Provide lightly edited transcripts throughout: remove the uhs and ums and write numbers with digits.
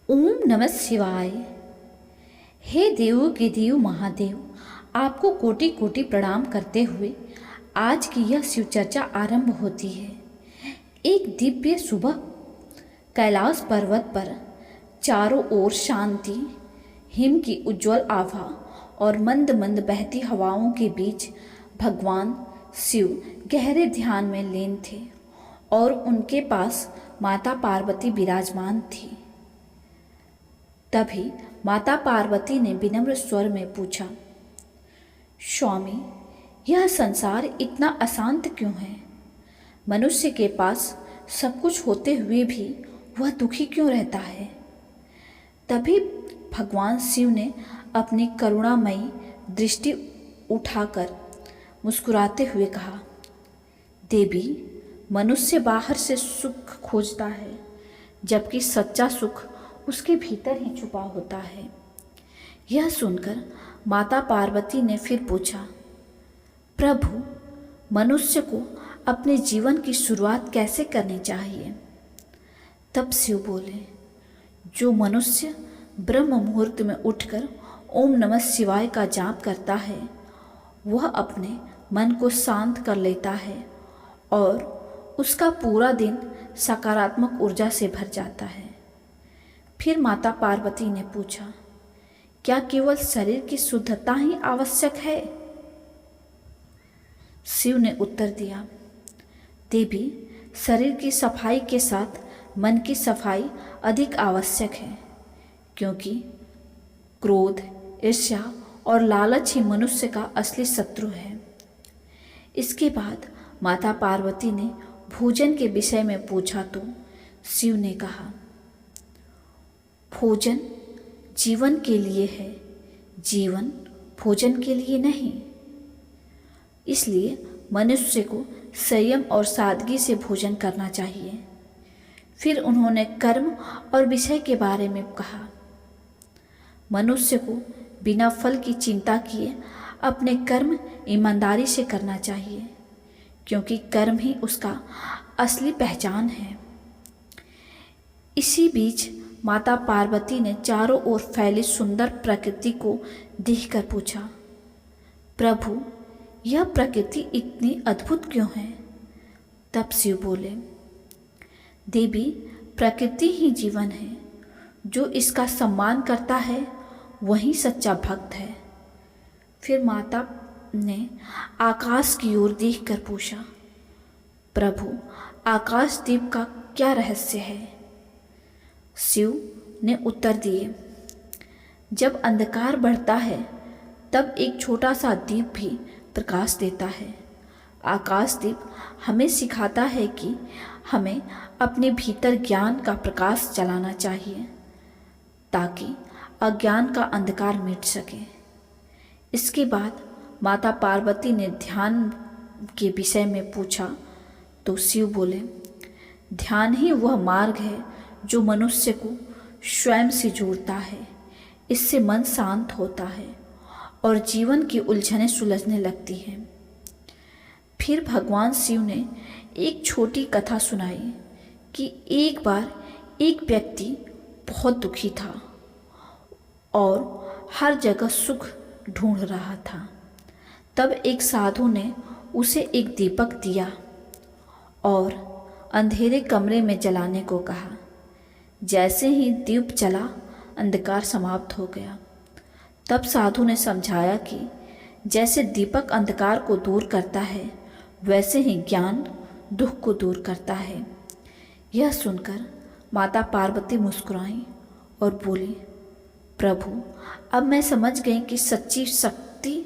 ओम नमः शिवाय। हे देवों के देव महादेव, आपको कोटि कोटि प्रणाम करते हुए आज की यह शिव चर्चा आरंभ होती है। एक दिव्य सुबह कैलाश पर्वत पर चारों ओर शांति, हिम की उज्जवल आभा और मंद मंद बहती हवाओं के बीच भगवान शिव गहरे ध्यान में लीन थे और उनके पास माता पार्वती विराजमान थी। तभी माता पार्वती ने विनम्र स्वर में पूछा, स्वामी, यह संसार इतना अशांत क्यों है? मनुष्य के पास सब कुछ होते हुए भी वह दुखी क्यों रहता है? तभी भगवान शिव ने अपनी करुणामयी दृष्टि उठाकर मुस्कुराते हुए कहा, देवी, मनुष्य बाहर से सुख खोजता है, जबकि सच्चा सुख उसके भीतर ही छुपा होता है। यह सुनकर माता पार्वती ने फिर पूछा, प्रभु, मनुष्य को अपने जीवन की शुरुआत कैसे करनी चाहिए? तब शिव बोले, जो मनुष्य ब्रह्म मुहूर्त में उठकर ओम नमः शिवाय का जाप करता है, वह अपने मन को शांत कर लेता है और उसका पूरा दिन सकारात्मक ऊर्जा से भर जाता है। फिर माता पार्वती ने पूछा, क्या केवल शरीर की शुद्धता ही आवश्यक है? शिव ने उत्तर दिया, देवी, शरीर की सफाई के साथ मन की सफाई अधिक आवश्यक है, क्योंकि क्रोध, ईर्ष्या और लालच ही मनुष्य का असली शत्रु है। इसके बाद माता पार्वती ने भोजन के विषय में पूछा तो शिव ने कहा, भोजन जीवन के लिए है, जीवन भोजन के लिए नहीं। इसलिए मनुष्य को संयम और सादगी से भोजन करना चाहिए। फिर उन्होंने कर्म और विषय के बारे में कहा, मनुष्य को बिना फल की चिंता किए अपने कर्म ईमानदारी से करना चाहिए, क्योंकि कर्म ही उसका असली पहचान है। इसी बीच माता पार्वती ने चारों ओर फैली सुंदर प्रकृति को देखकर पूछा, प्रभु, यह प्रकृति इतनी अद्भुत क्यों है? तब शिव बोले, देवी, प्रकृति ही जीवन है। जो इसका सम्मान करता है वही सच्चा भक्त है। फिर माता ने आकाश की ओर देखकर पूछा, प्रभु, आकाशदीप का क्या रहस्य है? शिव ने उत्तर दिए, जब अंधकार बढ़ता है तब एक छोटा सा दीप भी प्रकाश देता है। आकाशदीप हमें सिखाता है कि हमें अपने भीतर ज्ञान का प्रकाश जलाना चाहिए, ताकि अज्ञान का अंधकार मिट सके। इसके बाद माता पार्वती ने ध्यान के विषय में पूछा तो शिव बोले, ध्यान ही वह मार्ग है जो मनुष्य को स्वयं से जोड़ता है। इससे मन शांत होता है और जीवन की उलझनें सुलझने लगती हैं। फिर भगवान शिव ने एक छोटी कथा सुनाई कि एक बार एक व्यक्ति बहुत दुखी था और हर जगह सुख ढूंढ रहा था। तब एक साधु ने उसे एक दीपक दिया और अंधेरे कमरे में जलाने को कहा। जैसे ही दीप जला, अंधकार समाप्त हो गया। तब साधु ने समझाया कि जैसे दीपक अंधकार को दूर करता है, वैसे ही ज्ञान दुख को दूर करता है। यह सुनकर माता पार्वती मुस्कुराई और बोली, प्रभु, अब मैं समझ गई कि सच्ची शक्ति,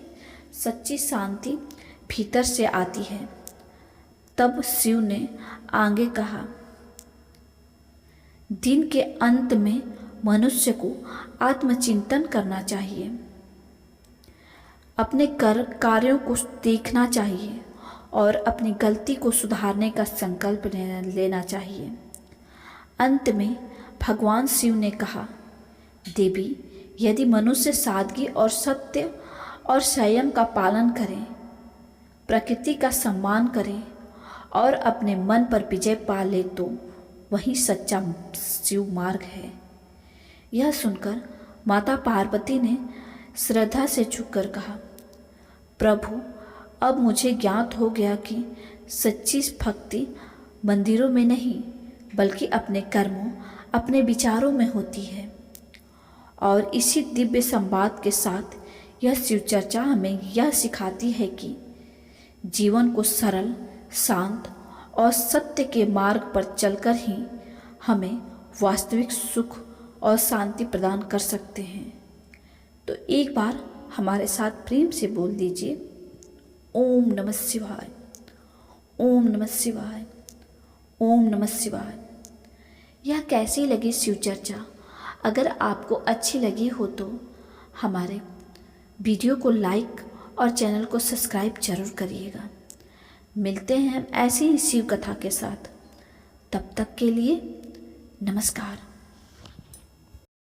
सच्ची शांति भीतर से आती है। तब शिव ने आगे कहा, दिन के अंत में मनुष्य को आत्मचिंतन करना चाहिए, अपने कार्यों को देखना चाहिए और अपनी गलती को सुधारने का संकल्प लेना चाहिए। अंत में भगवान शिव ने कहा, देवी, यदि मनुष्य सादगी और सत्य और संयम का पालन करे, प्रकृति का सम्मान करे और अपने मन पर विजय पा ले तो वही सच्चा शिव मार्ग है। यह सुनकर माता पार्वती ने श्रद्धा से झुककर कहा, प्रभु, अब मुझे ज्ञात हो गया कि सच्ची भक्ति मंदिरों में नहीं बल्कि अपने कर्मों, अपने विचारों में होती है। और इसी दिव्य संवाद के साथ यह शिव चर्चा हमें यह सिखाती है कि जीवन को सरल, शांत और सत्य के मार्ग पर चलकर ही हमें वास्तविक सुख और शांति प्रदान कर सकते हैं। तो एक बार हमारे साथ प्रेम से बोल दीजिए, ओम नमः शिवाय, ओम नमः शिवाय, ओम नमः शिवाय। यह कैसी लगी शिव चर्चा? अगर आपको अच्छी लगी हो तो हमारे वीडियो को लाइक और चैनल को सब्सक्राइब जरूर करिएगा। मिलते हैं ऐसी ही शिव कथा के साथ। तब तक के लिए नमस्कार।